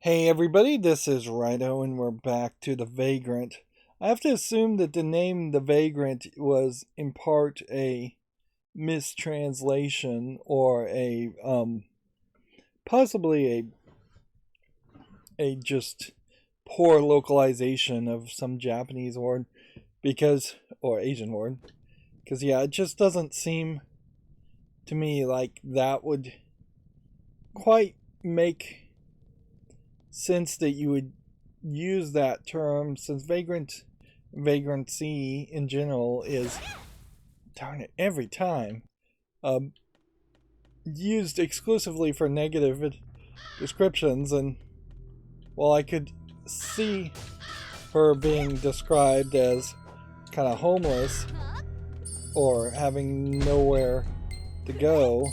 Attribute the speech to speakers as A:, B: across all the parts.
A: Hey everybody, this is Rydo and we're back to the Vagrant. I have to assume that the name the Vagrant was in part a mistranslation or a possibly a just poor localization of some Japanese word because or Asian word. Because yeah, it just doesn't seem to me like that would quite make sense that you would use that term, since vagrancy in general is, darn it, every time used exclusively for negative descriptions. And while I could see her being described as kind of homeless or having nowhere to go,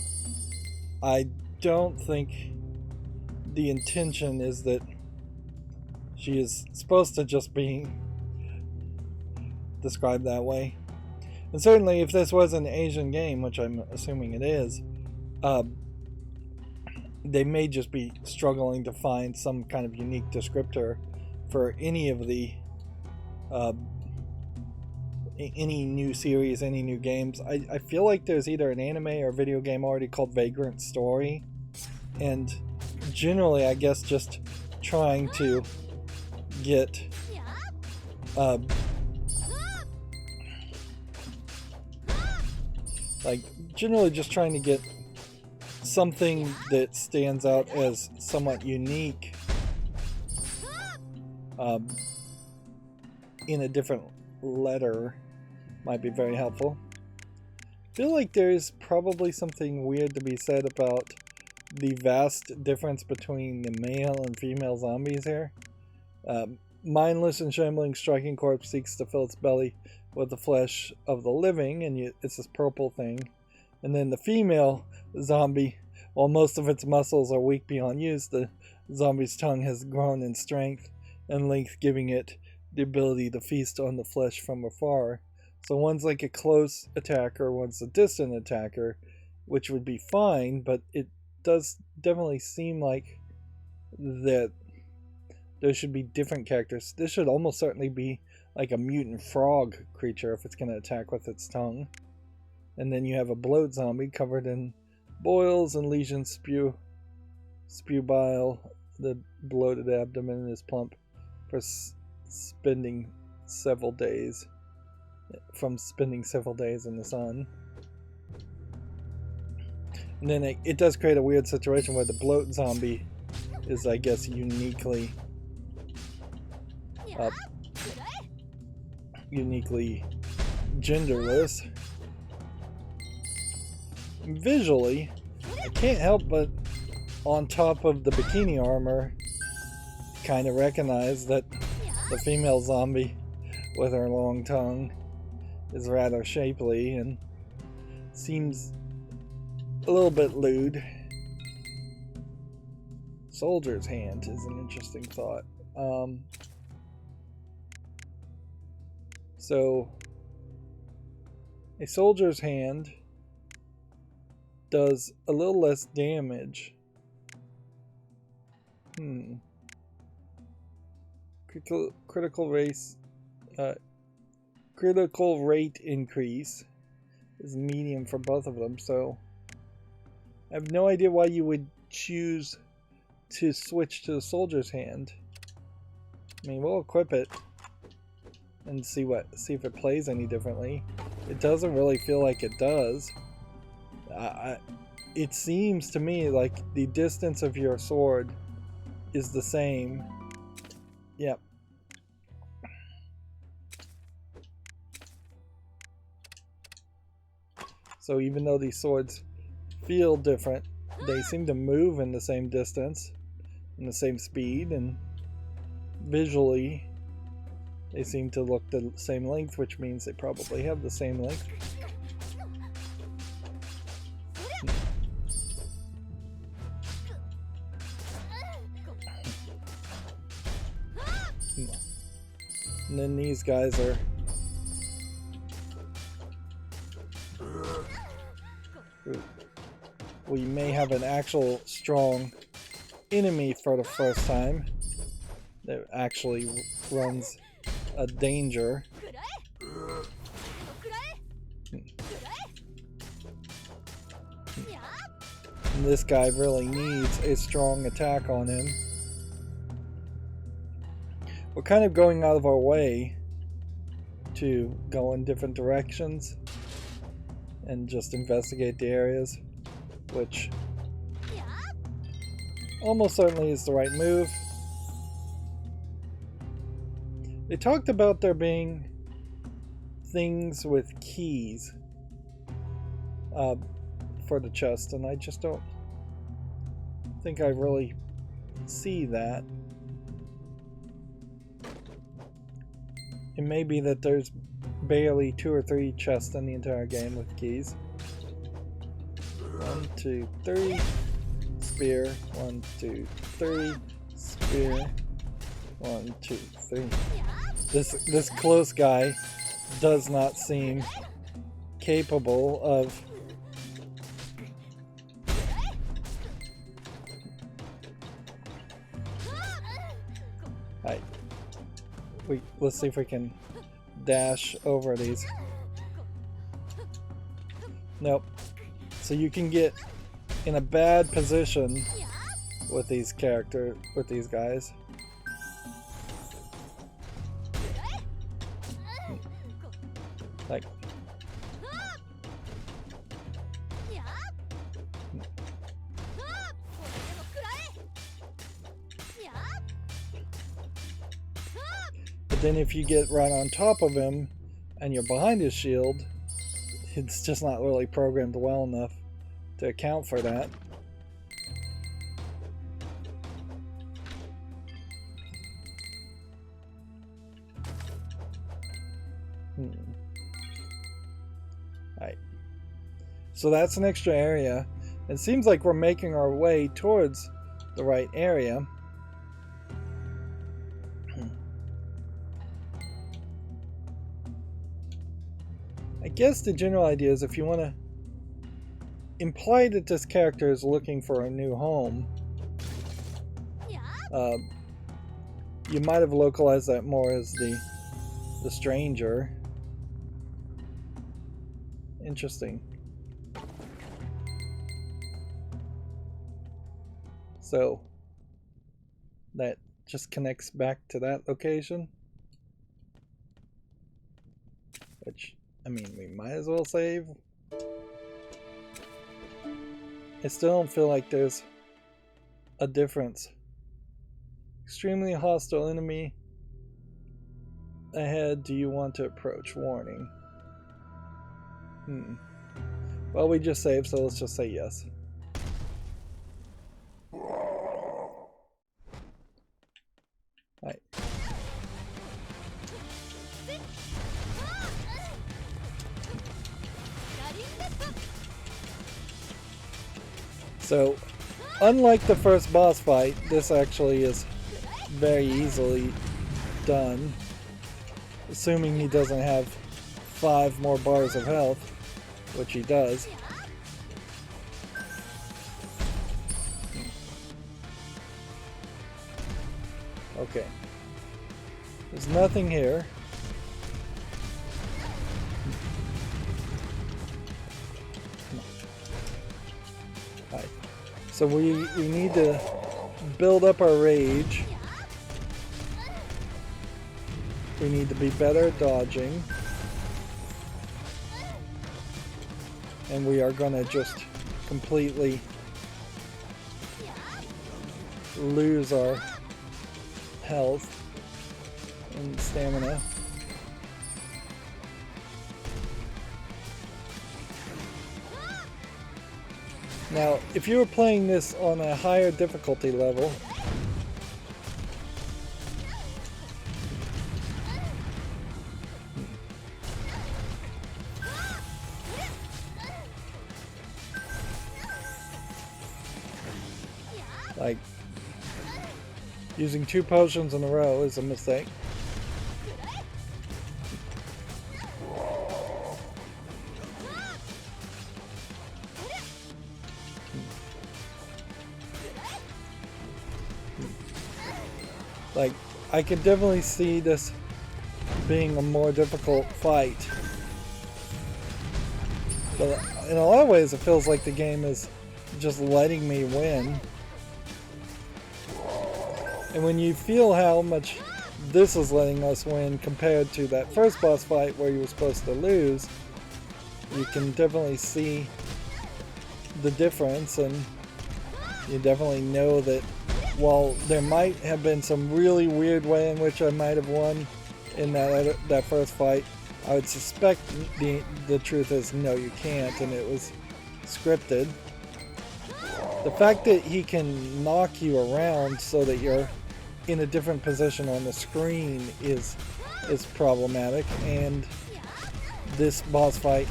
A: I don't think the intention is that she is supposed to just be described that way. And certainly if this was an Asian game, which I'm assuming it is, they may just be struggling to find some kind of unique descriptor for any of the any new series, any new games. I feel like there's either an anime or video game already called Vagrant Story, and generally I guess just trying to get like generally just trying to get something that stands out as somewhat unique in a different letter might be very helpful. I feel like there's probably something weird to be said about the vast difference between the male and female zombies here. Mindless and shambling striking corpse seeks to fill its belly with the flesh of the living, and it's this purple thing. And then the female zombie, while most of its muscles are weak beyond use, the zombie's tongue has grown in strength and length, giving it the ability to feast on the flesh from afar. So one's like a close attacker, one's a distant attacker, which would be fine, but it does definitely seem like that there should be different characters. This should almost certainly be like a mutant frog creature if it's going to attack with its tongue. And then you have a bloat zombie covered in boils and lesions, spew bile. The bloated abdomen is plump for spending several days in the sun. And then it does create a weird situation where the bloat zombie is, I guess, uniquely genderless. Visually, I can't help but, on top of the bikini armor, kind of recognize that the female zombie with her long tongue is rather shapely and seems a little bit lewd. Soldier's hand is an interesting thought. So a soldier's hand does a little less damage. Critical rate increase is medium for both of them, so I have no idea why you would choose to switch to the soldier's hand. I mean, we'll equip it and see if it plays any differently. It doesn't really feel like it does. It seems to me like the distance of your sword is the same. Yep. So even though these swords feel different, they seem to move in the same distance, in the same speed, and visually they seem to look the same length, which means they probably have the same length. And then these guys are we may have an actual strong enemy for the first time that actually runs a danger. And this guy really needs a strong attack on him. We're kind of going out of our way to go in different directions and just investigate the areas, which almost certainly is the right move. They talked about there being things with keys for the chest, and I just don't think I really see that. It may be that there's barely 2 or 3 chests in the entire game with keys. 1, 2, 3. Spear. 1, 2, 3. Spear. 1, 2, 3. This close guy does not seem capable of let's see if we can dash over these. Nope. So you can get in a bad position with these guys. Like, but then if you get right on top of him and you're behind his shield, it's just not really programmed well enough to account for that. Alright. So that's an extra area. It seems like we're making our way towards the right area. I guess the general idea is if you want to imply that this character is looking for a new home, you might have localized that more as the stranger. Interesting. So that just connects back to that location, which, I mean, we might as well save. I still don't feel like there's a difference. Extremely hostile enemy ahead. Do you want to approach? Warning. Well, we just saved, so let's just say yes. Right. So, unlike the first boss fight, this actually is very easily done, assuming he doesn't have 5 more bars of health, which he does. Okay. There's nothing here. Alright. So we need to build up our rage. We need to be better at dodging. And we are going to just completely lose our health and stamina. Now, if you were playing this on a higher difficulty level, like, using 2 potions in a row is a mistake. Like, I could definitely see this being a more difficult fight. But in a lot of ways, it feels like the game is just letting me win. And when you feel how much this is letting us win compared to that first boss fight where you were supposed to lose, you can definitely see the difference, and you definitely know that while there might have been some really weird way in which I might have won in that first fight, I would suspect the truth is no, you can't, and it was scripted. The fact that he can knock you around so that you're in a different position on the screen is problematic, and this boss fight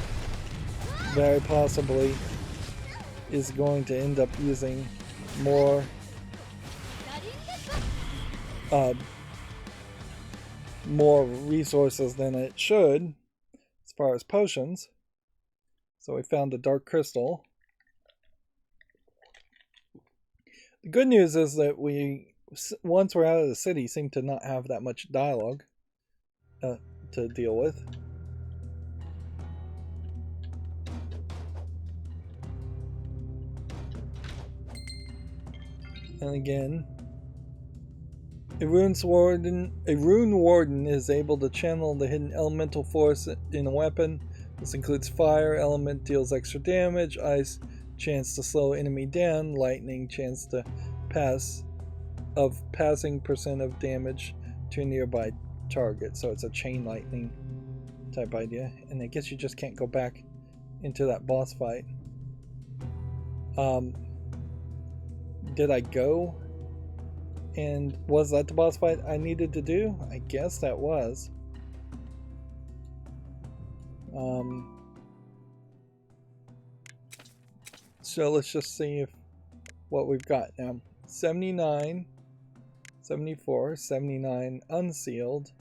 A: very possibly is going to end up using more resources than it should as far as potions. So we found a dark crystal. The good news is that once we're out of the city, seem to not have that much dialogue to deal with. And again, a rune warden is able to channel the hidden elemental force in a weapon. This includes fire element, deals extra damage, ice, chance to slow enemy down, lightning, chance to passing percent of damage to a nearby target. So it's a chain lightning type idea. And I guess you just can't go back into that boss fight. Did I go? And was that the boss fight I needed to do? I guess that was. So let's just see what we've got now. 79, 74, 79 unsealed,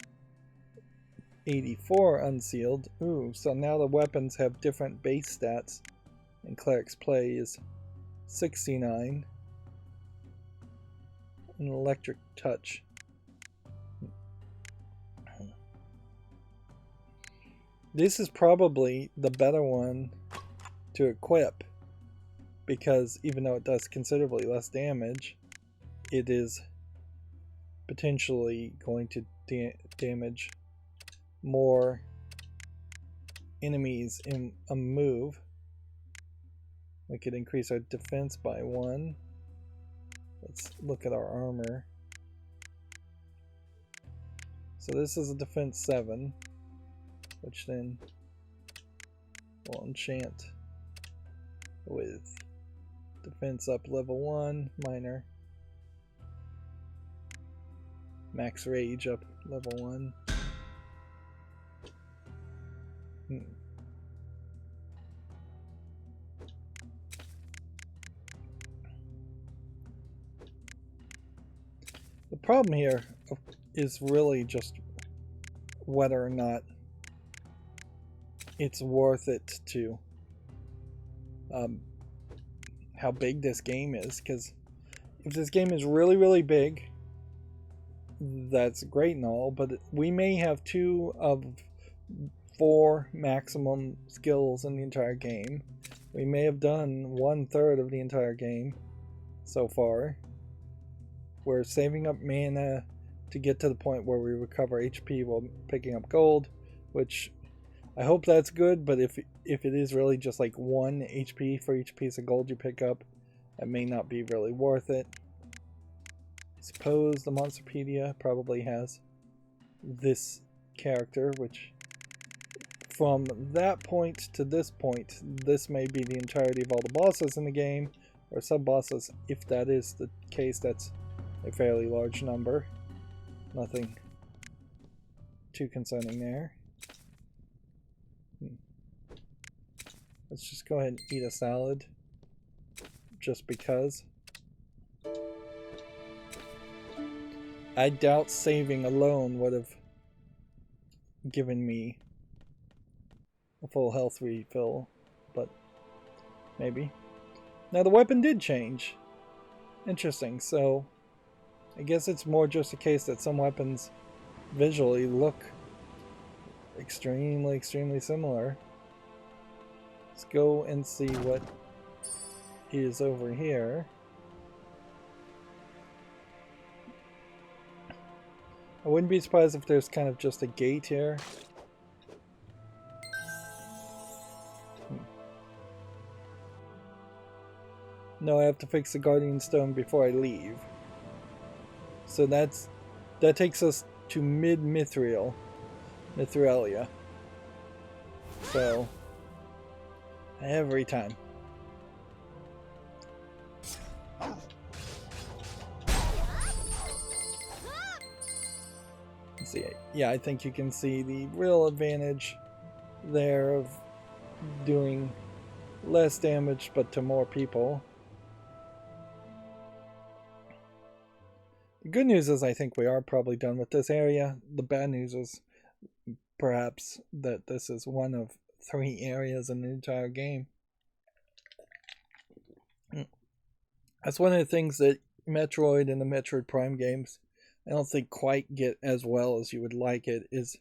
A: 84 unsealed. Ooh, so now the weapons have different base stats. And Cleric's Play is 69. And Electric Touch. This is probably the better one to equip, because even though it does considerably less damage, it is potentially going to damage more enemies in a move. We could increase our defense by 1. Let's look at our armor. So this is a defense 7, which then will enchant with defense up level 1, minor. Max rage up level 1. The problem here is really just whether or not it's worth it to how big this game is, because if this game is really big, that's great and all, but we may have 2 of 4 maximum skills in the entire game. We may have done 1/3 of the entire game so far. We're saving up mana to get to the point where we recover HP while picking up gold, which I hope that's good, but if it is really just like 1 HP for each piece of gold you pick up, that may not be really worth it. I suppose the Monsterpedia probably has this character, which from that point to this point, this may be the entirety of all the bosses in the game, or sub-bosses. If that is the case, that's a fairly large number. Nothing too concerning there. Let's just go ahead and eat a salad, just because. I doubt saving alone would have given me a full health refill, but maybe. Now the weapon did change. Interesting, so I guess it's more just a case that some weapons visually look extremely similar. Let's go and see what is over here. I wouldn't be surprised if there's kind of just a gate here. No, I have to fix the Guardian Stone before I leave. So that takes us to Mythrilia. So every time. Let's see. Yeah, I think you can see the real advantage there of doing less damage but to more people. The good news is I think we are probably done with this area. The bad news is perhaps that this is one of 3 areas in the entire game. That's one of the things that Metroid and the Metroid Prime games I don't think quite get as well as you would like it, is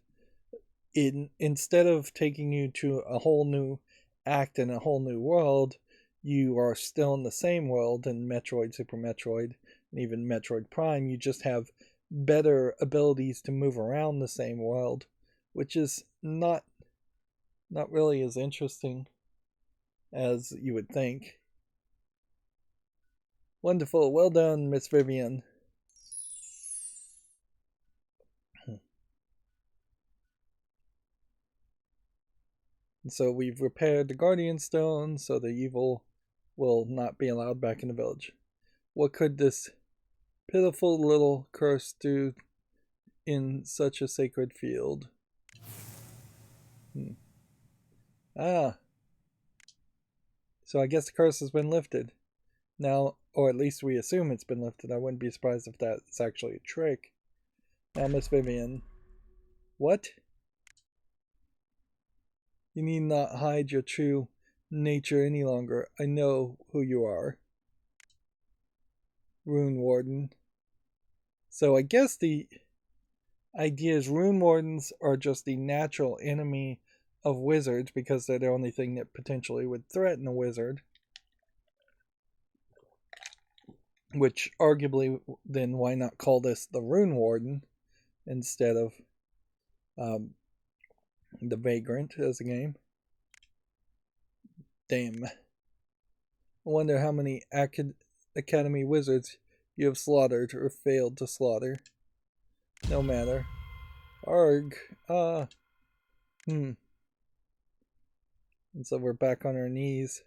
A: instead of taking you to a whole new act in a whole new world, you are still in the same world in Metroid, Super Metroid, and even Metroid Prime. You just have better abilities to move around the same world, which is not really as interesting as you would think. Wonderful. Well done, Miss Vivian. So we've repaired the Guardian Stone so the evil will not be allowed back in the village. What could this pitiful little curse do in such a sacred field? Ah. So I guess the curse has been lifted. Now, or at least we assume it's been lifted. I wouldn't be surprised if that's actually a trick. Now, Miss Vivian. What? You need not hide your true nature any longer. I know who you are. Rune Warden. So I guess the idea is Rune Wardens are just the natural enemy of wizards because they're the only thing that potentially would threaten a wizard. Which arguably, then why not call this the Rune Warden instead of the Vagrant as a game? Damn. I wonder how many Academy wizards you have slaughtered or failed to slaughter. No matter. Arg. And so we're back on our knees.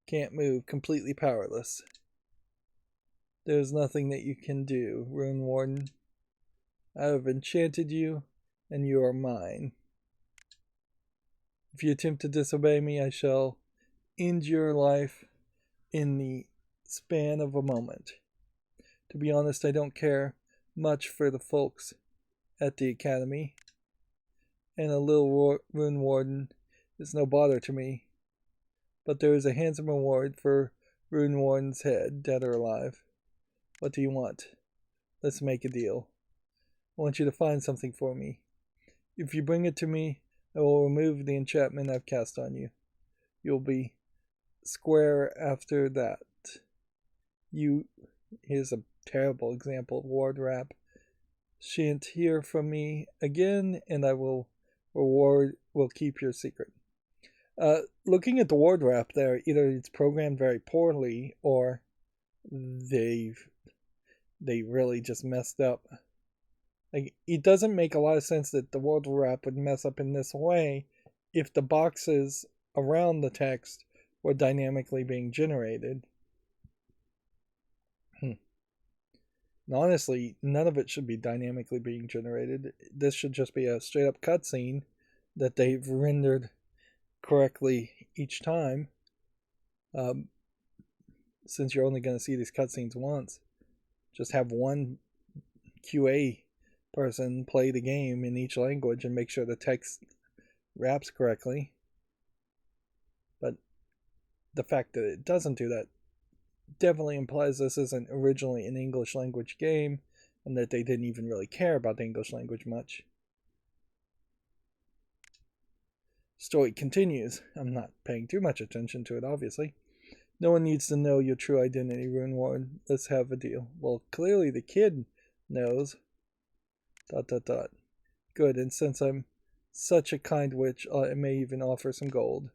A: Can't move. Completely powerless. There's nothing that you can do, Rune Warden. I have enchanted you, and you are mine. If you attempt to disobey me, I shall end your life in the span of a moment. To be honest, I don't care much for the folks at the Academy, and a little Rune Warden is no bother to me. But there is a handsome reward for Rune Warden's head, dead or alive. What do you want? Let's make a deal. I want you to find something for me. If you bring it to me, I will remove the enchantment I've cast on you. You'll be square after that. Here's a terrible example of ward wrap. Shan't hear from me again, and I will keep your secret. Looking at the ward wrap there, either it's programmed very poorly or they really just messed up. Like, it doesn't make a lot of sense that the ward wrap would mess up in this way if the boxes around the text were dynamically being generated. And honestly, none of it should be dynamically being generated. This should just be a straight up cutscene that they've rendered correctly each time. Since you're only going to see these cutscenes once, just have one QA person play the game in each language and make sure the text wraps correctly. But the fact that it doesn't do that definitely implies this isn't originally an English language game, and that they didn't even really care about the English language much. Story continues. I'm not paying too much attention to it, obviously. No one needs to know your true identity, Rune Warren. Let's have a deal. Well, clearly the kid knows. ... Good, and since I'm such a kind witch, I may even offer some gold.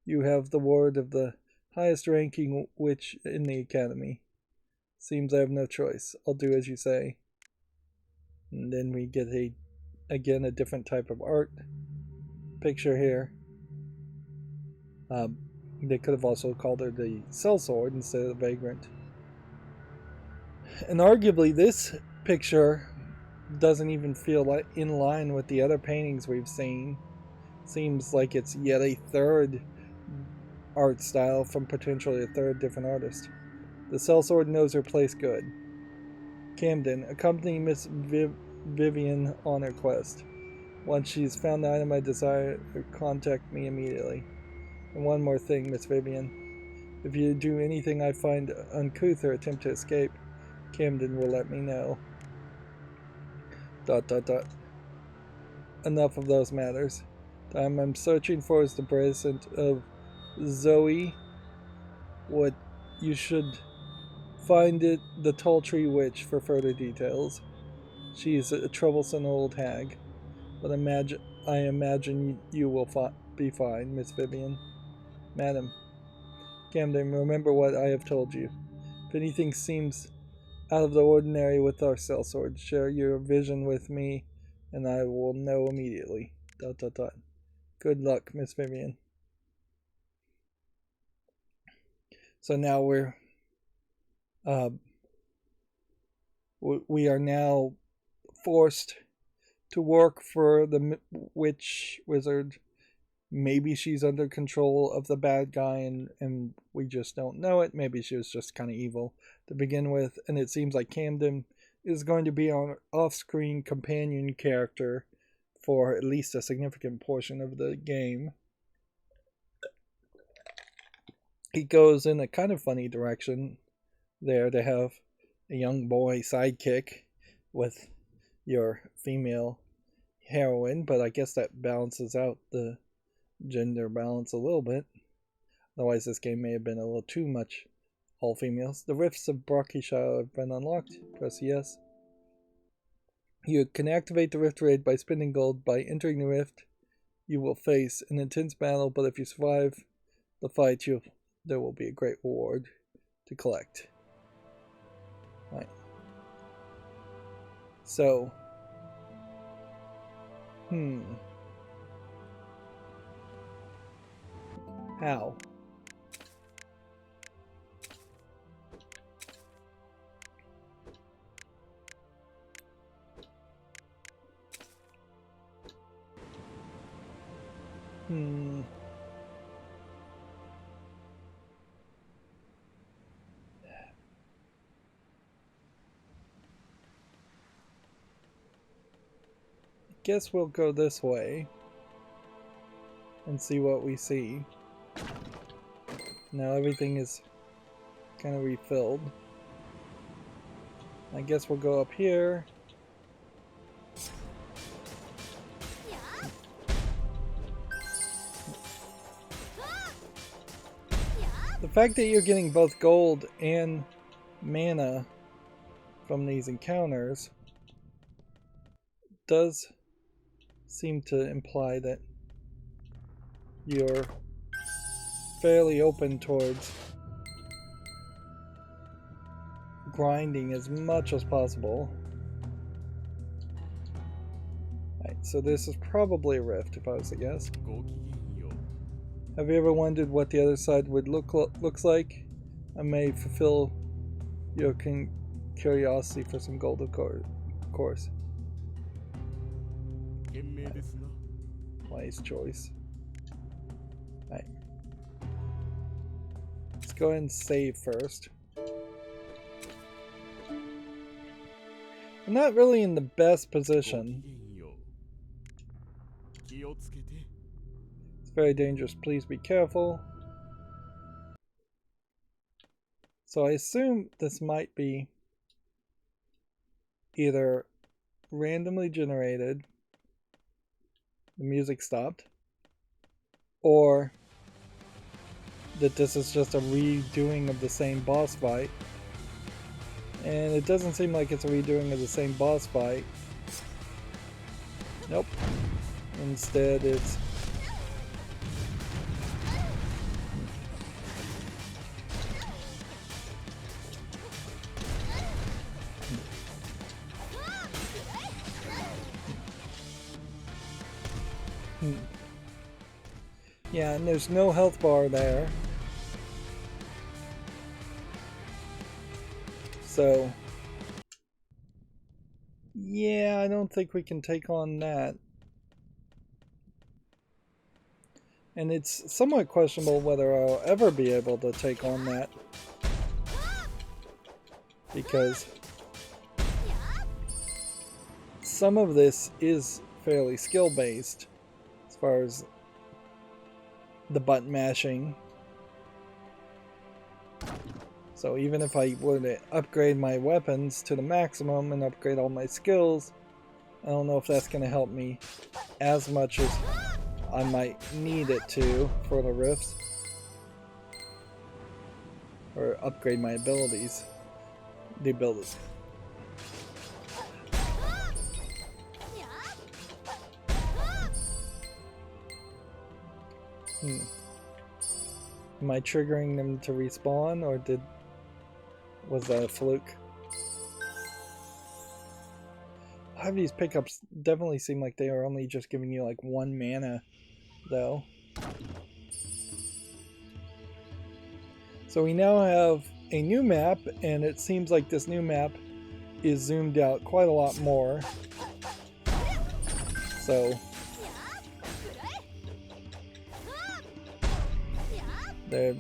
A: You have the word of the highest ranking witch in the academy. Seems I have no choice. I'll do as you say. And then we get again a different type of art picture here. They could have also called her the sellsword instead of the vagrant. And arguably this picture doesn't even feel like in line with the other paintings we've seen. Seems like it's yet a third art style from potentially a third different artist. The sellsword knows her place good. Camden, accompany Miss Vivian on her quest. Once she's found the item I desire, contact me immediately. And one more thing, Miss Vivian. If you do anything I find uncouth or attempt to escape, Camden will let me know. ... Enough of those matters. The item I'm searching for is the bracelet of Zoe. What you should find it the Tall Tree Witch for further details. She is a troublesome old hag, but I imagine you will be fine, Miss Vivian. Madam, Camden, remember what I have told you. If anything seems out of the ordinary with our sellsword, share your vision with me, and I will know immediately. ... Good luck, Miss Vivian. So now we are now forced to work for the wizard. Maybe she's under control of the bad guy and we just don't know it. Maybe she was just kind of evil to begin with. And it seems like Camden is going to be our off-screen companion character for at least a significant portion of the game. He goes in a kind of funny direction there to have a young boy sidekick with your female heroine, but I guess that balances out the gender balance a little bit. Otherwise this game may have been a little too much all females. The rifts of Brockishire have been unlocked. Press yes. You can activate the rift raid by spending gold. By entering the rift, you will face an intense battle, but if you survive the fight, there will be a great reward to collect. Right. So, how? Guess we'll go this way and see what we see. Now everything is kind of refilled. I guess we'll go up here. The fact that you're getting both gold and mana from these encounters does seem to imply that you're fairly open towards grinding as much as possible. Right, so this is probably a rift if I was to guess. Have you ever wondered what the other side would looks like? I may fulfill your curiosity for some gold, of course. Right. Wise choice. Right. Let's go ahead and save first. I'm not really in the best position. It's very dangerous. Please be careful. So I assume this might be either randomly generated, the music stopped, or that this is just a redoing of the same boss fight. And it doesn't seem like it's a redoing of the same boss fight. Nope. Instead it's... Yeah, and there's no health bar there. So, yeah, I don't think we can take on that. And it's somewhat questionable whether I'll ever be able to take on that. Because some of this is fairly skill-based as far as the button mashing. So even if I were to upgrade my weapons to the maximum and upgrade all my skills, I don't know if that's going to help me as much as I might need it to for the rifts. Or upgrade my abilities. The abilities. Am I triggering them to respawn, or was that a fluke? A lot of these pickups definitely seem like they are only just giving you like 1 mana, though. So we now have a new map, and it seems like this new map is zoomed out quite a lot more. So there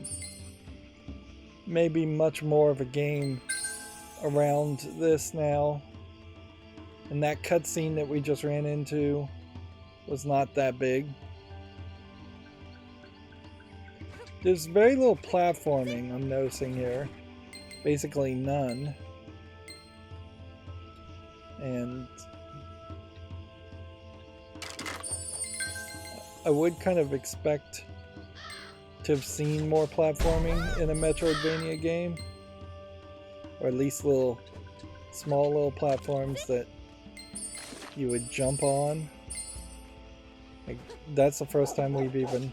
A: may be much more of a game around this now. And that cutscene that we just ran into was not that big. There's very little platforming I'm noticing here. Basically none. And I would kind of expect to have seen more platforming in a Metroidvania game. Or at least small little platforms that you would jump on. Like, that's the first time we've even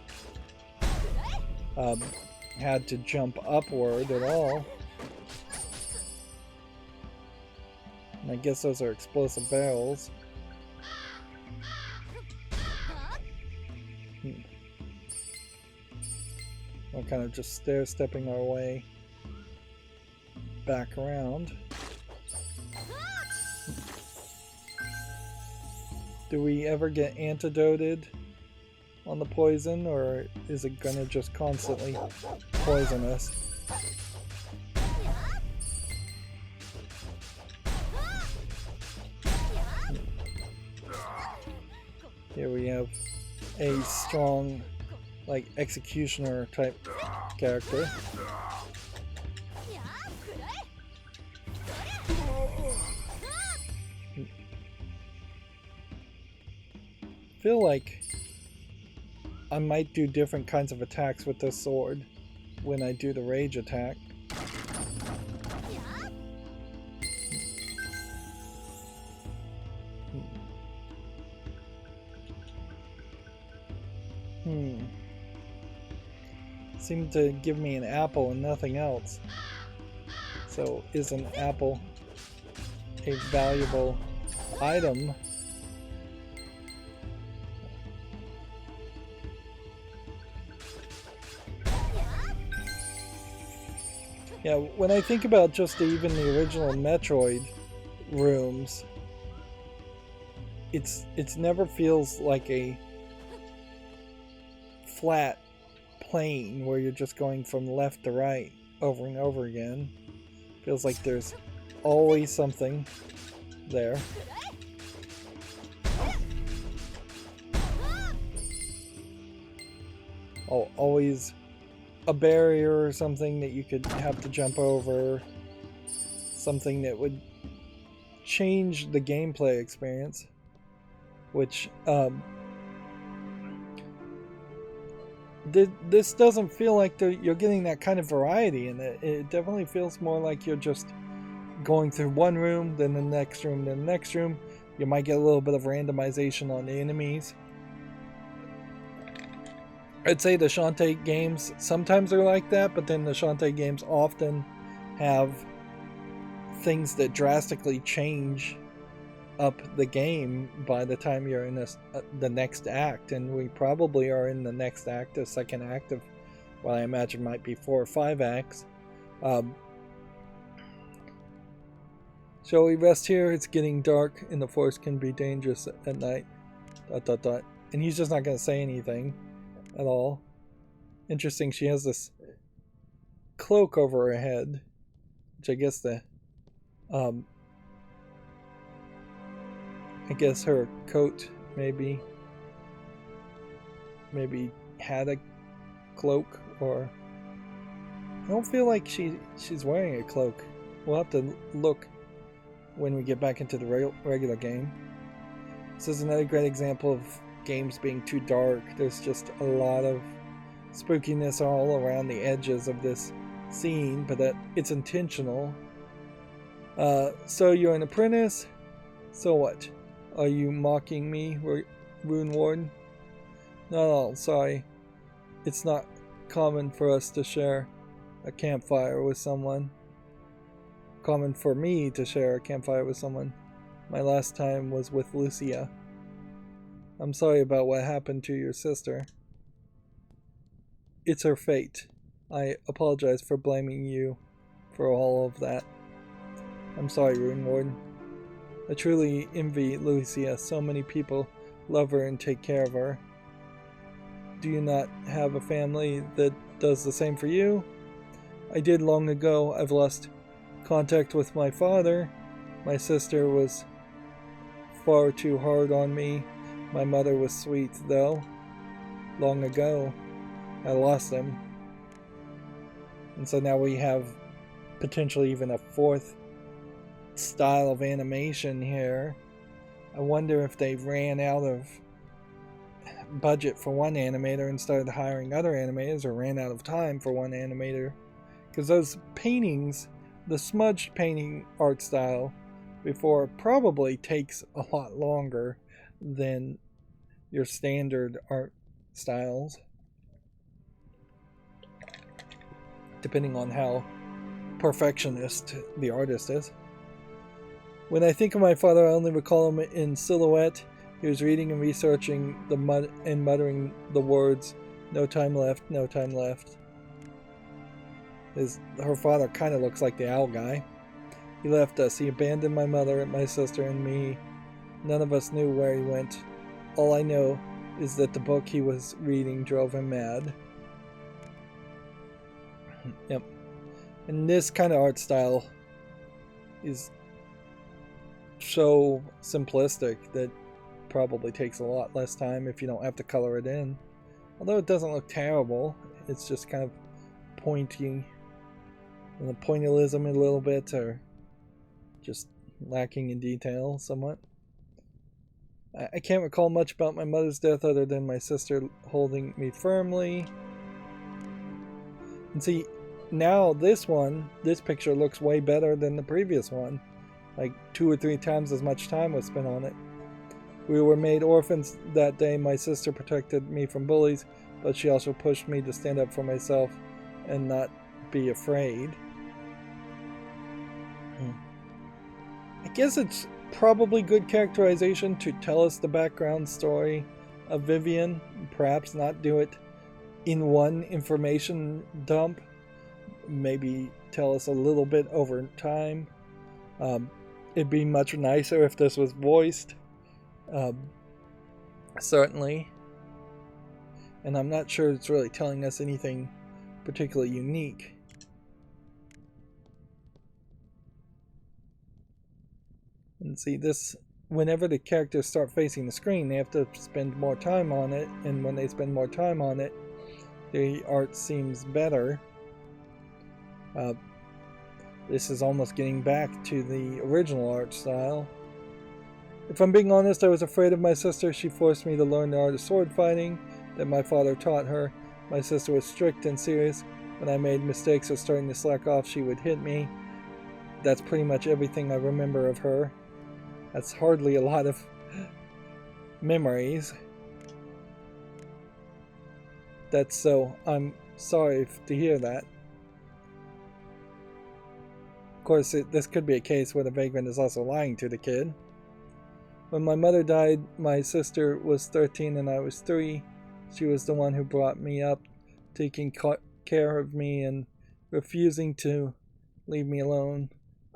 A: had to jump upward at all. And I guess those are explosive barrels. We're kind of just stair-stepping our way back around. Do we ever get antidoted on the poison, or is it gonna just constantly poison us? Here we have a strong, like, executioner type character. I feel like I might do different kinds of attacks with this sword when I do the rage attack. Seemed to give me an apple and nothing else. So is an apple a valuable item? Yeah, when I think about just even the original Metroid rooms, it's never feels like a flat plane where you're just going from left to right over and over again. Feels like there's always something there. Always a barrier or something that you could have to jump over, something that would change the gameplay experience, which this doesn't feel like you're getting that kind of variety in it. It definitely feels more like you're just going through one room, then the next room, then the next room. You might get a little bit of randomization on the enemies. I'd say the Shantae games sometimes are like that, but then the Shantae games often have things that drastically change up the game by the time you're in the next act, and we probably are in the next act, the second act of what I imagine might be 4 or 5 acts. Shall we rest here? It's getting dark and the forest can be dangerous at night. ... And he's just not going to say anything at all. Interesting, she has this cloak over her head, which I guess I guess her coat maybe had a cloak, or I don't feel like she's wearing a cloak. We'll have to look when we get back into the regular game. This is another great example of games being too dark. There's just a lot of spookiness all around the edges of this scene, but that it's intentional. So you're an apprentice? So what? Are you mocking me, Rune Warden? No, sorry. It's not common for us to share a campfire with someone. Common for me to share a campfire with someone. My last time was with Lucia. I'm sorry about what happened to your sister. It's her fate. I apologize for blaming you for all of that. I'm sorry, Rune Warden. I truly envy Lucia. So many people love her and take care of her. Do you not have a family that does the same for you? I did long ago. I've lost contact with my father. My sister was far too hard on me. My mother was sweet, though. Long ago, I lost them. And so now we have potentially even a 4th style of animation here. I wonder if they ran out of budget for one animator and started hiring other animators, or ran out of time for one animator. Because those paintings, the smudged painting art style before, probably takes a lot longer than your standard art styles, depending on how perfectionist the artist is. When I think of my father, I only recall him in silhouette. He was reading and researching and muttering the words, "No time left, no time left." Her father kind of looks like the owl guy. He left us. He abandoned my mother, my sister, and me. None of us knew where he went. All I know is that the book he was reading drove him mad. Yep. And this kind of art style is so simplistic that probably takes a lot less time if you don't have to color it in. Although it doesn't look terrible, it's just kind of pointy, and the pointillism a little bit, or just lacking in detail somewhat. I can't recall much about my mother's death other than my sister holding me firmly. And see, now this picture looks way better than the previous one. Like 2 or 3 times as much time was spent on it. We were made orphans that day. My sister protected me from bullies, but she also pushed me to stand up for myself and not be afraid. I guess it's probably good characterization to tell us the background story of Vivian, perhaps not do it in one information dump, maybe tell us a little bit over time. It'd be much nicer if this was voiced, certainly, and I'm not sure it's really telling us anything particularly unique. And see, this, whenever the characters start facing the screen, they have to spend more time on it, and when they spend more time on it, The art seems better. This is almost getting back to the original art style. If I'm being honest, I was afraid of my sister. She forced me to learn the art of sword fighting that my father taught her. My sister was strict and serious. When I made mistakes or starting to slack off, she would hit me. That's pretty much everything I remember of her. That's hardly a lot of memories. I'm sorry to hear that. Of course, this could be a case where the vagrant is also lying to the kid. When my mother died, my sister was 13 and I was 3. She was the one who brought me up, taking care of me and refusing to leave me alone.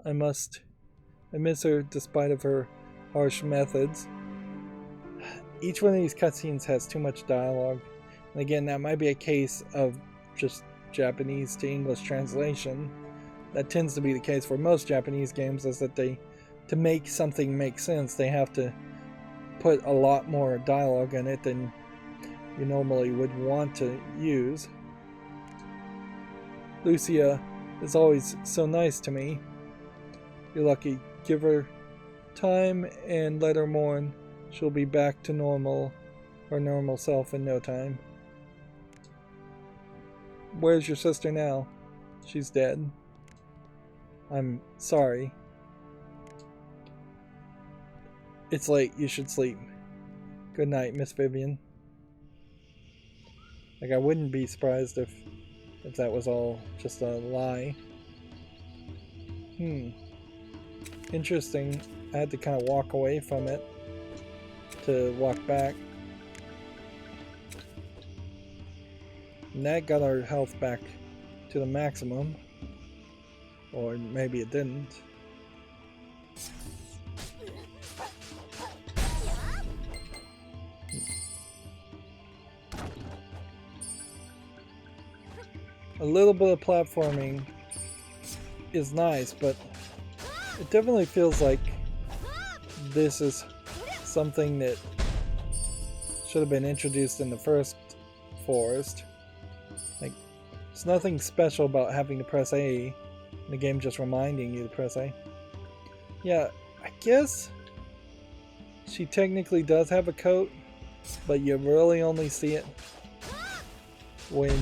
A: I miss her despite of her harsh methods. Each one of these cutscenes has too much dialogue. And again, that might be a case of just Japanese to English translation. That tends to be the case for most Japanese games, is that to make something make sense, they have to put a lot more dialogue in it than you normally would want to use. Lucia is always so nice to me. You're lucky. Give her time and let her mourn. She'll be back to her normal self in no time. Where's your sister now? She's dead. I'm sorry. It's late. You should sleep. Good night, Miss Vivian. Like, I wouldn't be surprised if that was all just a lie. Interesting. I had to kind of walk away from it to walk back. And that got our health back to the maximum. Or maybe it didn't. A little bit of platforming is nice, but it definitely feels like this is something that should have been introduced in the first forest. Like, there's nothing special about having to press A, and the game just reminding you to press A. Yeah, I guess she technically does have a coat, but you really only see it when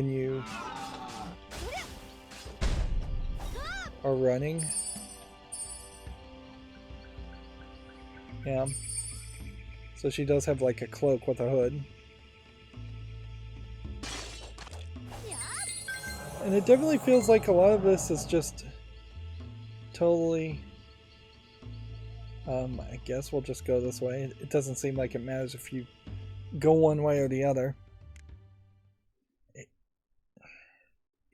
A: you are running. Yeah. So she does have like a cloak with a hood. And it definitely feels like a lot of this is just totally... I guess we'll just go this way. It doesn't seem like it matters if you go one way or the other.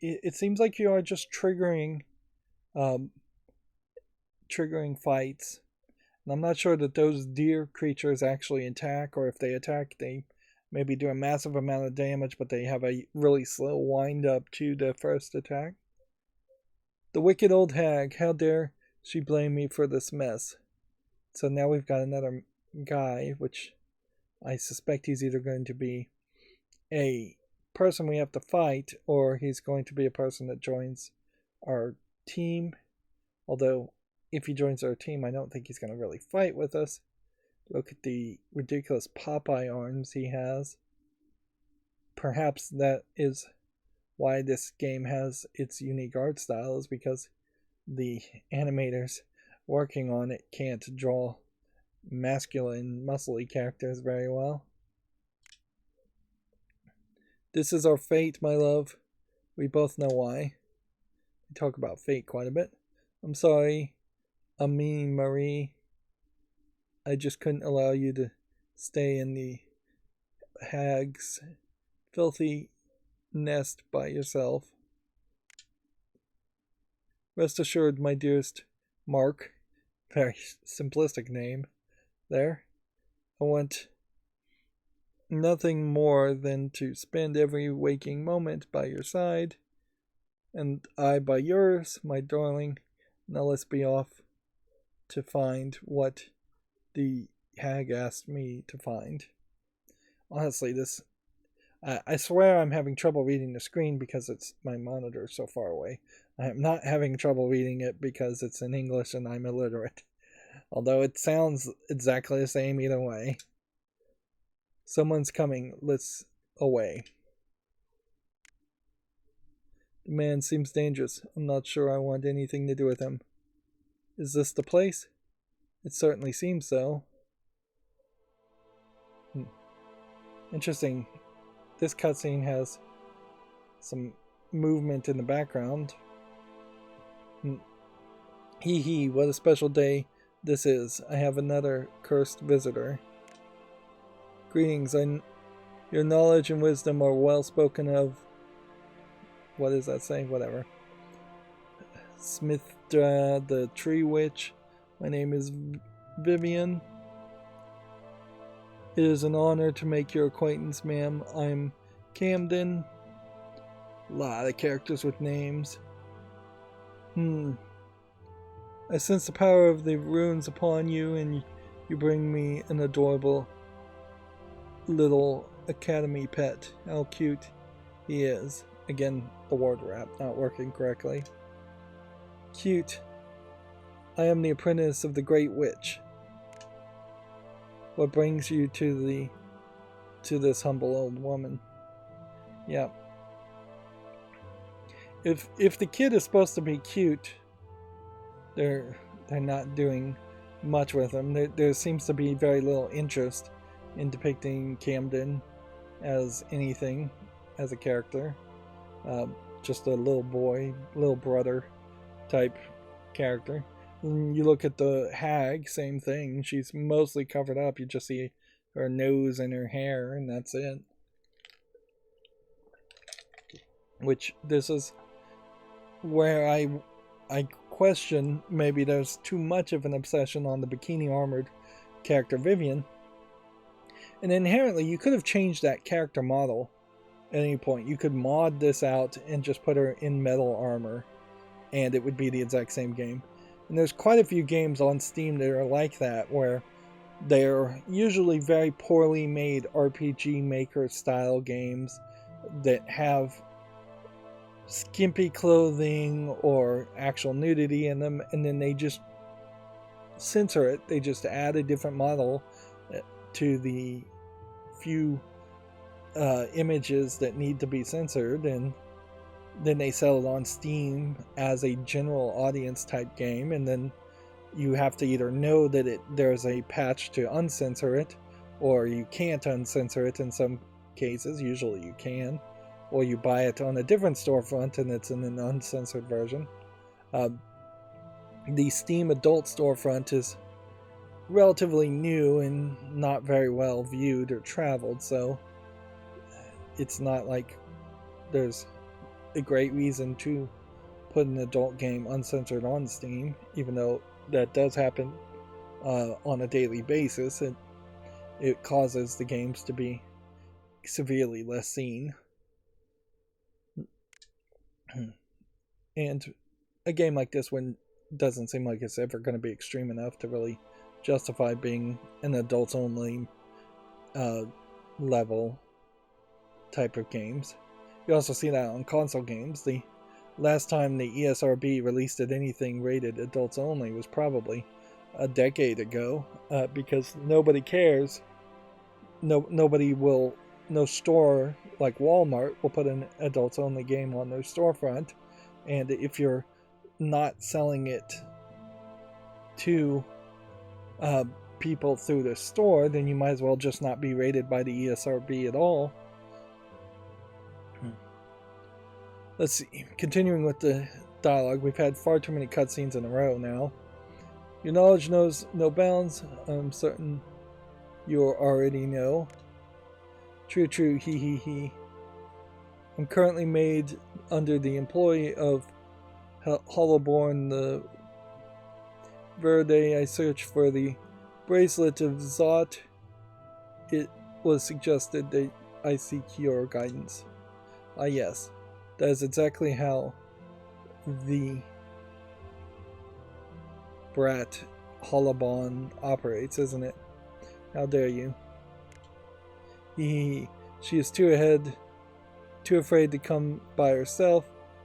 A: It seems like you are just triggering fights. And I'm not sure that those deer creatures actually attack, or if they attack, they maybe do a massive amount of damage, but they have a really slow wind up to the first attack. The wicked old hag, how dare she blame me for this mess? So now we've got another guy, which I suspect he's either going to be a person we have to fight, or he's going to be a person that joins our team. Although, if he joins our team, I don't think he's going to really fight with us. Look at the ridiculous Popeye arms he has. Perhaps that is why this game has its unique art style, is because the animators working on it can't draw masculine, muscly characters very well. This is our fate, my love. We both know why. We talk about fate quite a bit. I'm sorry, Ami Marie. I just couldn't allow you to stay in the hag's filthy nest by yourself. Rest assured, my dearest Mark, very simplistic name there, I want nothing more than to spend every waking moment by your side, and I by yours, my darling. Now let's be off to find what the hag asked me to find. Honestly, this... I swear I'm having trouble reading the screen because it's my monitor so far away. I am not having trouble reading it because it's in English and I'm illiterate. Although it sounds exactly the same either way. Someone's coming. Let's away. The man seems dangerous. I'm not sure I want anything to do with him. Is this the place? It certainly seems so. Interesting. This cutscene has some movement in the background. Hee hee, what a special day this is. I have another cursed visitor. Greetings, your knowledge and wisdom are well spoken of. What does that say? Whatever. Smithra, the tree witch. My name is Vivian. It is an honor to make your acquaintance, ma'am. I'm Camden. A lot of characters with names. I sense the power of the runes upon you, and you bring me an adorable little academy pet. How cute he is. Again, the word wrap not working correctly. Cute. I am the apprentice of the Great Witch. What brings you to this humble old woman? Yeah. If the kid is supposed to be cute, they're not doing much with him. There seems to be very little interest in depicting Camden as anything, as a character. Just a little boy, little brother type character. You look at the hag, same thing. She's mostly covered up. You just see her nose and her hair, and that's it. Which, this is where I question maybe there's too much of an obsession on the bikini armored character Vivian. And inherently, you could have changed that character model at any point. You could mod this out and just put her in metal armor, and it would be the exact same game. And there's quite a few games on Steam that are like that, where they're usually very poorly made RPG Maker style games that have skimpy clothing or actual nudity in them, and then they just censor it. They just add a different model to the few images that need to be censored, and then they sell it on Steam as a general audience type game, and then you have to either know that there's a patch to uncensor it, or you can't uncensor it in some cases. Usually you can, or you buy it on a different storefront and it's in an uncensored version. The Steam adult storefront is relatively new and not very well viewed or traveled, so it's not like there's a great reason to put an adult game uncensored on Steam, even though that does happen on a daily basis. It causes the games to be severely less seen. And a game like this one doesn't seem like it's ever going to be extreme enough to really justify being an adults only level type of games. You also see that on console games. The last time the ESRB released anything rated adults only was probably a decade ago, because nobody cares. Nobody will. No store like Walmart will put an adults only game on their storefront, and if you're not selling it to people through the store, then you might as well just not be rated by the ESRB at all. Let's see. Continuing with the dialogue, we've had far too many cutscenes in a row now. Your knowledge knows no bounds. I'm certain you already know. True, he he. I'm currently made under the employ of Hollowborn the Verde. I search for the bracelet of Zot. It was suggested that I seek your guidance. Ah, yes. That is exactly how the brat Hollowborn operates, isn't it? How dare you? She is too afraid to come by herself,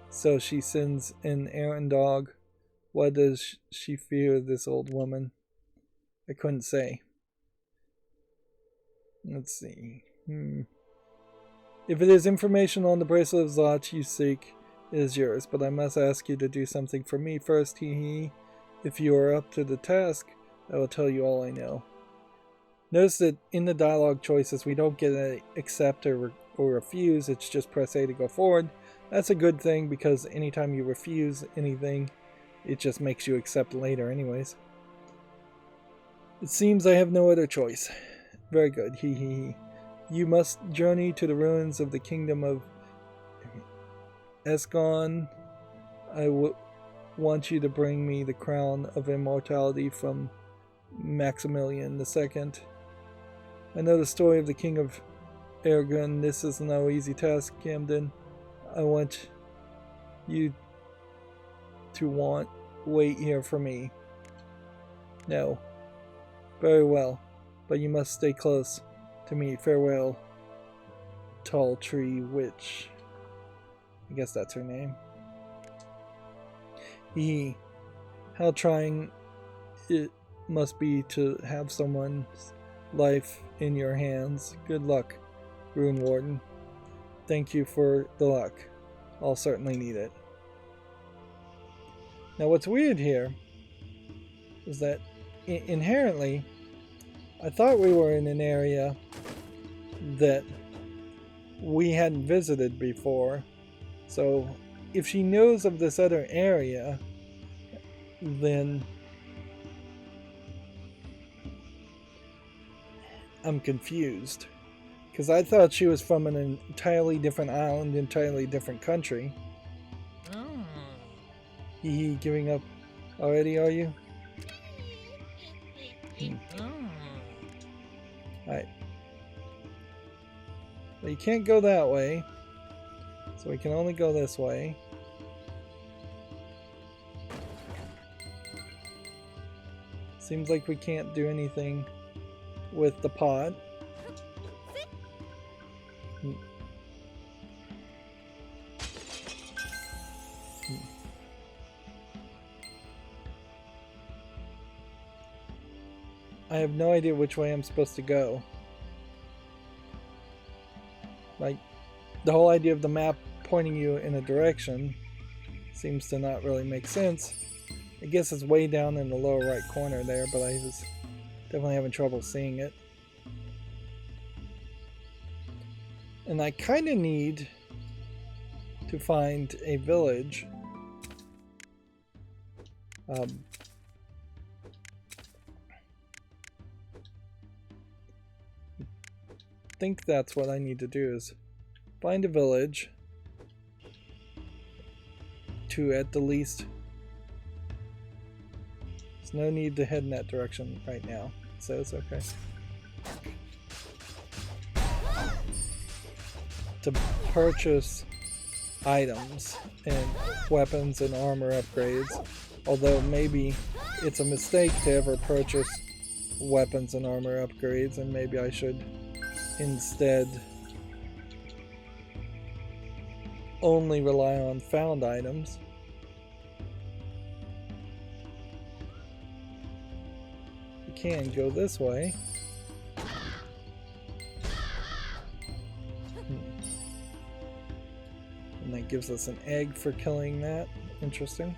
A: so she sends an errand dog. Why does she fear this old woman? I couldn't say. Let's see. If it is information on the bracelet of Zot you seek, it is yours, but I must ask you to do something for me first, If you are up to the task, I will tell you all I know. Notice that in the dialogue choices, we don't get an accept or refuse, it's just press A to go forward. That's a good thing, because anytime you refuse anything, it just makes you accept later anyways. It seems I have no other choice. Very good, You must journey to the ruins of the kingdom of Esgon. I want you to bring me the crown of immortality from Maximilian II. I know the story of the king of Aragon. This is no easy task, Camden. I want you to wait here for me. No. Very well, but you must stay close to me. Farewell, Tall Tree Witch. I guess that's her name. How trying it must be to have someone's life in your hands. Good luck, Rune Warden. Thank you for the luck. I'll certainly need it. Now what's weird here is that inherently I thought we were in an area that we hadn't visited before. So if she knows of this other area, then I'm confused. Because I thought she was from an entirely different island, entirely different country. Giving up already, are you? Alright. Well, you can't go that way. So we can only go this way. Seems like we can't do anything with the pot. I have no idea which way I'm supposed to go. Like, the whole idea of the map pointing you in a direction seems to not really make sense. I guess it's way down in the lower right corner there, but I was definitely having trouble seeing it. And I kind of need to find a village. I think that's what I need to do, is find a village to at the least. There's no need to head in that direction right now, so it's okay. To purchase items and weapons and armor upgrades, although maybe it's a mistake to ever purchase weapons and armor upgrades, and maybe I should instead only rely on found items. We can go this way. And that gives us an egg for killing that. Interesting.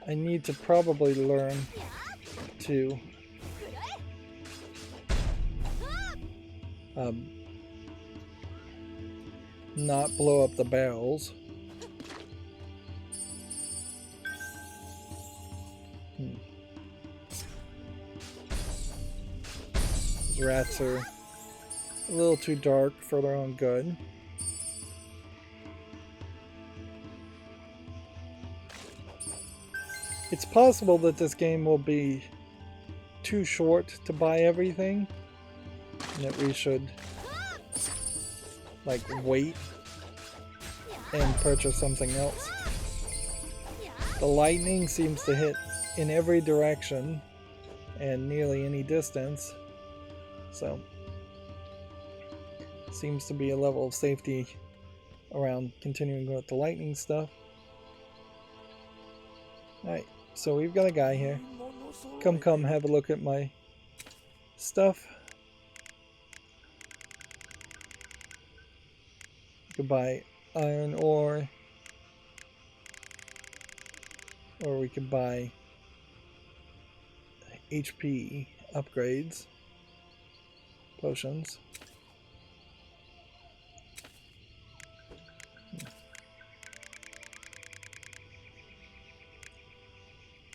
A: I need to probably learn to not blow up the barrels. These rats are a little too dark for their own good. It's possible that this game will be too short to buy everything, and that we should like wait and purchase something else. The lightning seems to hit in every direction and nearly any distance, so seems to be a level of safety around continuing with the lightning stuff. Alright, so we've got a guy here. Come, have a look at my stuff. You could buy iron ore, or we could buy HP upgrades, potions.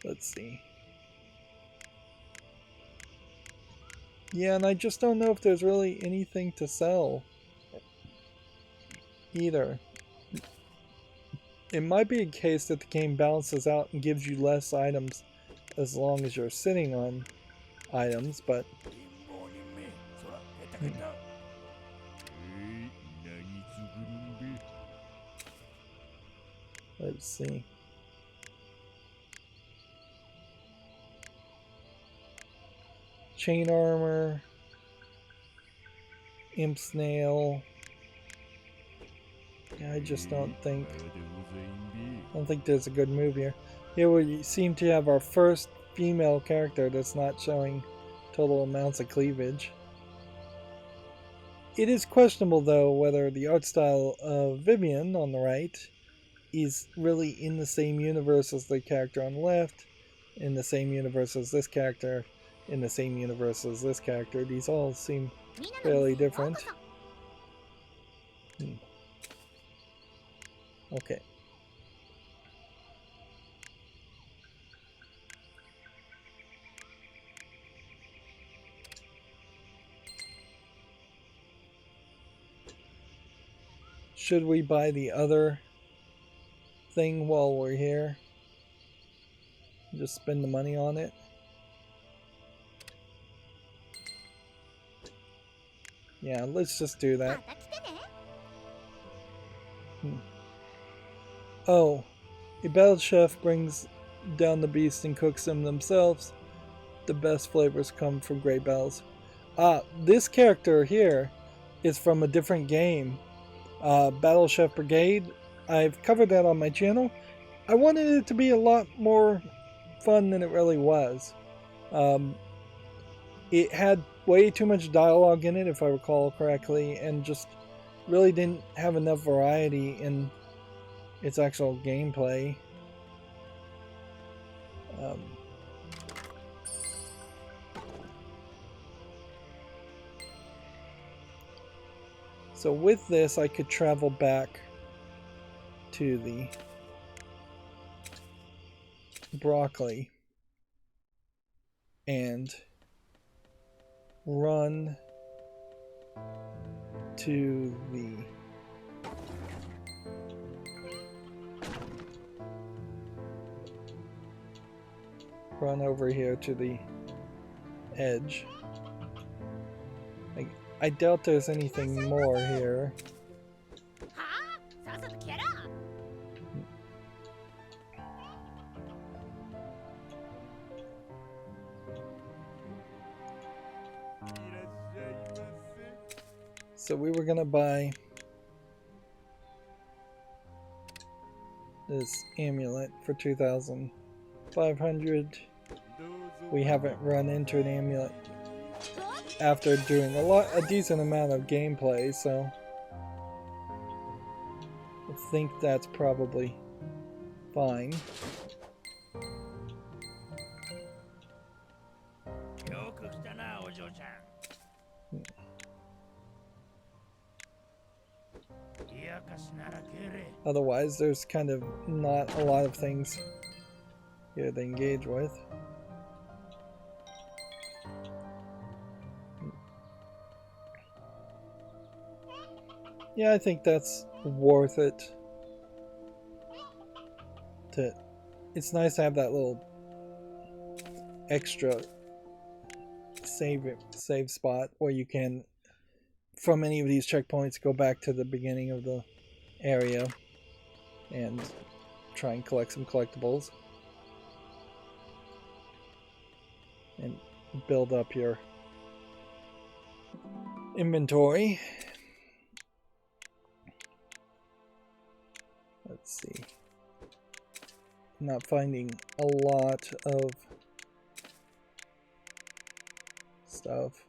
A: Let's see. Yeah, and I just don't know if there's really anything to sell either. It might be a case that the game balances out and gives you less items as long as you're sitting on items, but let's see. Chain armor, imp snail. Yeah, I just don't think there's a good move here. Here we seem to have our first female character that's not showing total amounts of cleavage. It is questionable though whether the art style of Vivian on the right is really in the same universe as the character on the left, in the same universe as this character, in the same universe as this character. These all seem fairly different. Okay. Should we buy the other thing while we're here? Just spend the money on it? Yeah, let's just do that. Oh, a battle chef brings down the beast and cooks them themselves. The best flavors come from great battles. This character here is from a different game. Battle Chef Brigade. I've covered that on my channel. I wanted it to be a lot more fun than it really was. It had way too much dialogue in it, if I recall correctly, and just really didn't have enough variety in its actual gameplay. So with this, I could travel back to the broccoli and run to the over here to the edge. I doubt there's anything more here. So we were gonna buy this amulet for 2,500. We haven't run into an amulet after doing a decent amount of gameplay, so I think that's probably fine. Otherwise, there's kind of not a lot of things here to engage with. Yeah, I think that's worth it. It's nice to have that little extra save spot where you can, from any of these checkpoints, go back to the beginning of the area and try and collect some collectibles and build up your inventory. Let's see. Not finding a lot of stuff.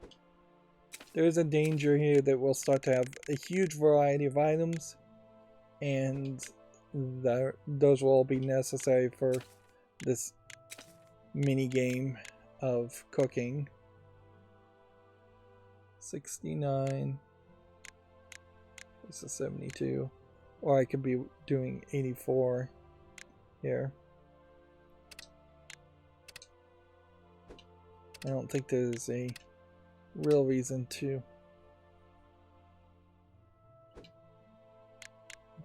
A: There's a danger here that we'll start to have a huge variety of items, and those will all be necessary for this mini game of cooking. 69. This is 72. Or I could be doing 84 here. I don't think there's a real reason to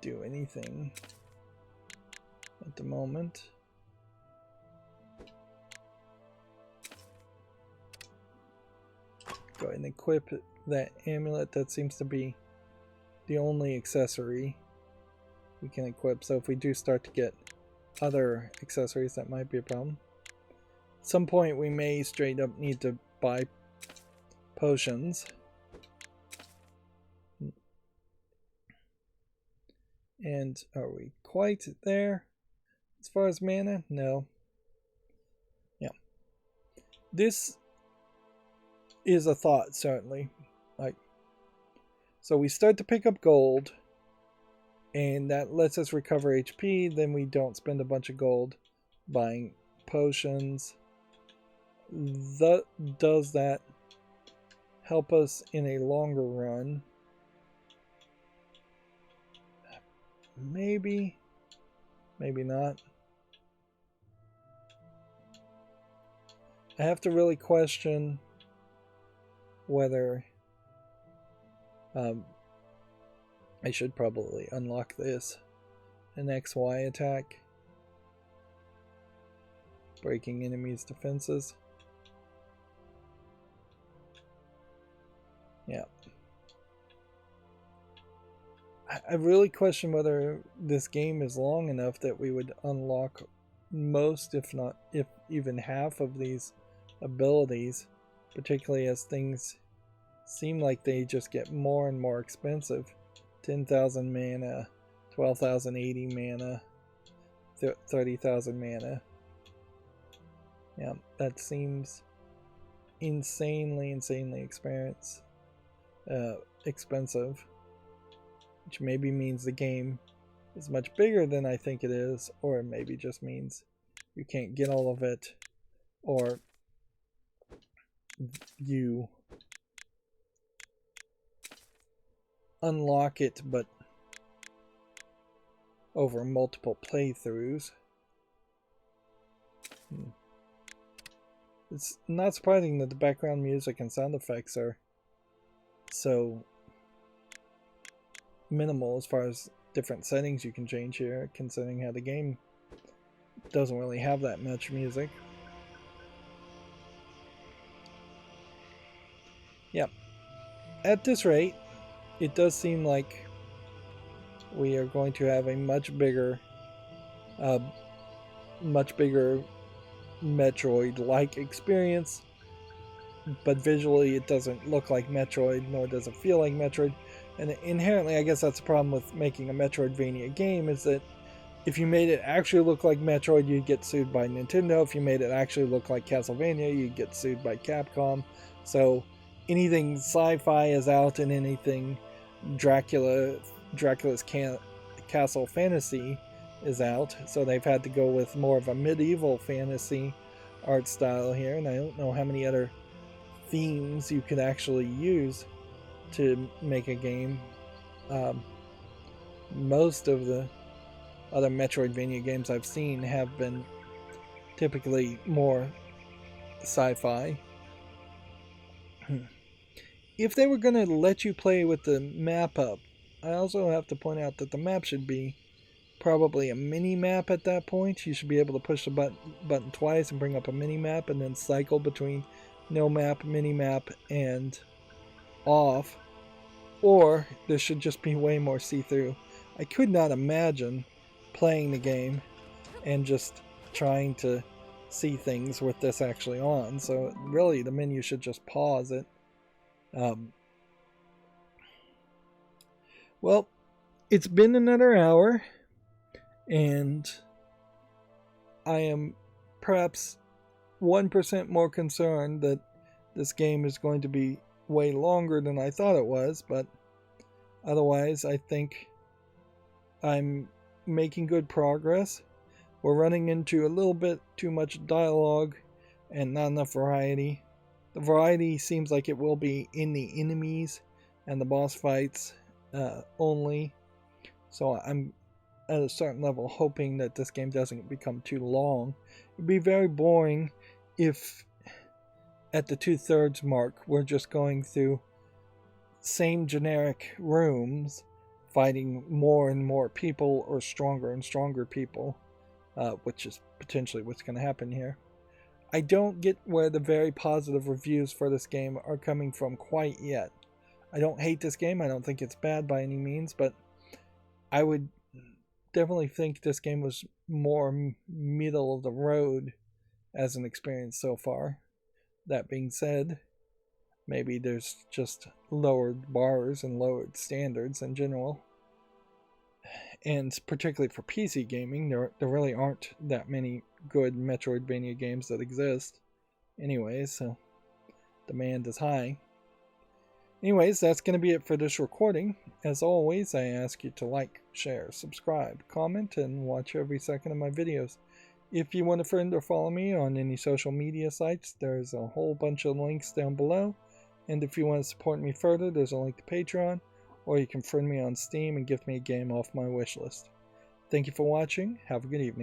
A: do anything at the moment. Go ahead and equip that amulet. That seems to be the only accessory we can equip, so if we do start to get other accessories, that might be a problem. At some point we may straight up need to buy potions. And are we quite there as far as mana? No. Yeah. This is a thought, certainly. Like, so we start to pick up gold, and that lets us recover HP. Then we don't spend a bunch of gold buying potions. Does that help us in a longer run? Maybe. Maybe not. I have to really question whether I should probably unlock this. An XY attack. Breaking enemies' defenses. Yeah. I really question whether this game is long enough that we would unlock most, if not even half of these abilities, particularly as things seem like they just get more and more expensive. 10,000 mana, 12,080 mana, 30,000 mana. Yeah, that seems insanely expensive. Which maybe means the game is much bigger than I think it is, or it maybe just means you can't get all of it, or you unlock it but over multiple playthroughs. It's not surprising that the background music and sound effects are so minimal as far as different settings you can change here, considering how the game doesn't really have that much music. Yep. At this rate, it does seem like we are going to have a much bigger Metroid-like experience, but visually it doesn't look like Metroid, nor does it feel like Metroid. And inherently, I guess that's the problem with making a Metroidvania game, is that if you made it actually look like Metroid, you'd get sued by Nintendo. If you made it actually look like Castlevania, you'd get sued by Capcom. So anything sci-fi is out, and anything Dracula's Castle Fantasy is out. So they've had to go with more of a medieval fantasy art style here, and I don't know how many other themes you could actually use to make a game. Most of the other Metroidvania games I've seen have been typically more sci-fi. If they were going to let you play with the map up, I also have to point out that the map should be probably a mini map at that point. You should be able to push the button twice and bring up a mini map, and then cycle between no map, mini map, and off, or this should just be way more see-through. I could not imagine playing the game and just trying to see things with this actually on, so really the menu should just pause it. Well, it's been another hour, and I am perhaps 1% more concerned that this game is going to be way longer than I thought it was, but otherwise I think I'm making good progress. We're running into a little bit too much dialogue and not enough variety. The variety seems like it will be in the enemies and the boss fights only, so I'm at a certain level hoping that this game doesn't become too long. It'd be very boring if at the 2/3 mark we're just going through same generic rooms fighting more and more people or stronger and stronger people, which is potentially what's going to happen here. I don't get where the very positive reviews for this game are coming from quite yet. I don't hate this game, I don't think it's bad by any means, but I would definitely think this game was more middle of the road as an experience so far. That being said, maybe there's just lowered bars and lowered standards in general. And particularly for PC gaming, there really aren't that many good Metroidvania games that exist. Anyways, so demand is high. Anyways, that's going to be it for this recording. As always, I ask you to like, share, subscribe, comment, and watch every second of my videos. If you want to friend or follow me on any social media sites, there's a whole bunch of links down below. And if you want to support me further, there's a link to Patreon, or you can friend me on Steam and give me a game off my wishlist. Thank you for watching. Have a good evening.